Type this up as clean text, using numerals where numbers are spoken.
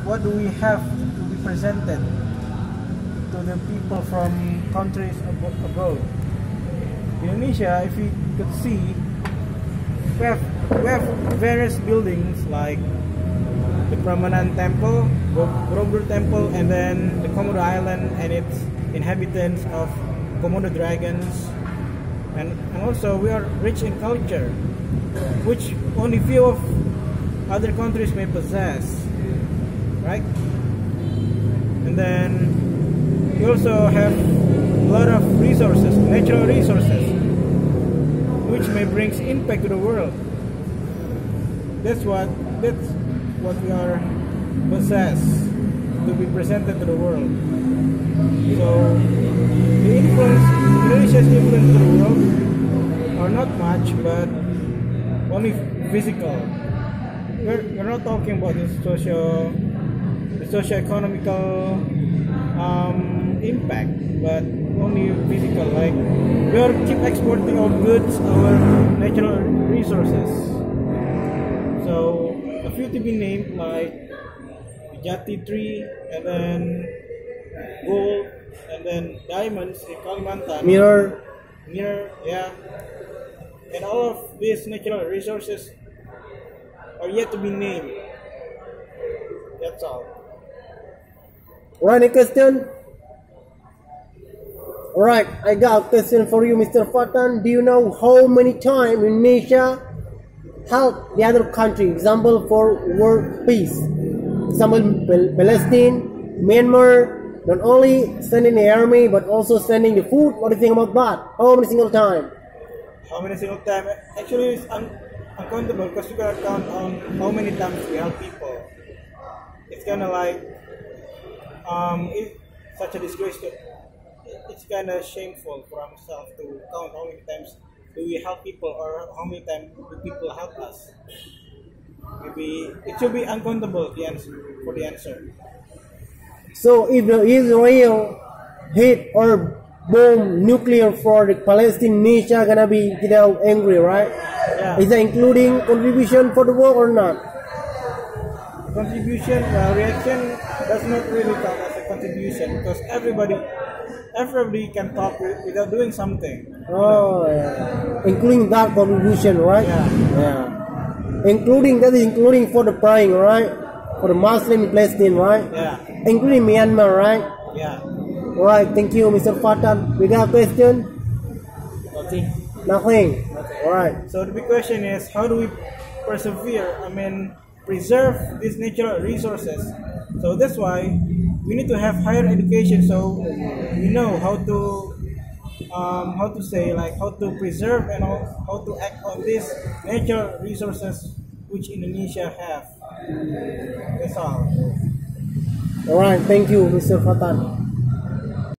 what do we have to be presented to the people from countries abroad? Indonesia, if you could see, we have various buildings like the Prambanan Temple, Borobudur Temple, and then the Komodo Island and its inhabitants of Komodo dragons, and also we are rich in culture, which only few of other countries may possess, right? And then we also have a lot of resources, natural resources, which may bring impact to the world. That's what we are possessed to be presented to the world. So the Indonesia's influence to the world are not much, but only physical. We're not talking about the socio-economical impact, but only physical. Like we are keep exporting our goods, our natural resources. So a few to be named like Jati tree, and then gold, and then diamonds in Kalimantan. Mirror, yeah. And all of these natural resources are yet to be named. That's all. Any question? Alright, I got a question for you, Mr. Fatan. Do you know how many times Indonesia helped the other country? Example for world peace. Example, Palestine, Myanmar, not only sending the army but also sending the food. What do you think about that? How many single time? How many single time? Actually, it's uncountable because we cannot count on how many times we help people. It's kind of like it's such a disgrace. It's kind of shameful for ourselves to count how many times do we help people or how many times do people help us. Maybe it should be uncountable for the answer. So if Israel hit or bomb nuclear for the Palestine, Indonesia gonna be angry, right? Yeah. Is that including contribution for the war or not? Contribution, reaction does not really count as a contribution because everybody can talk without doing something. Oh, yeah. Including that contribution, right? Yeah. Including for the praying, right? For the Muslim in Palestine, right? Yeah. Including Myanmar, right? Yeah. Alright, thank you, Mr. Fatan. We got a question? Nothing. Alright. So the big question is, how do we preserve these natural resources? So that's why we need to have higher education, so we know how to preserve and how to act on these natural resources which Indonesia have. That's all. Alright, thank you, Mr. Fatan.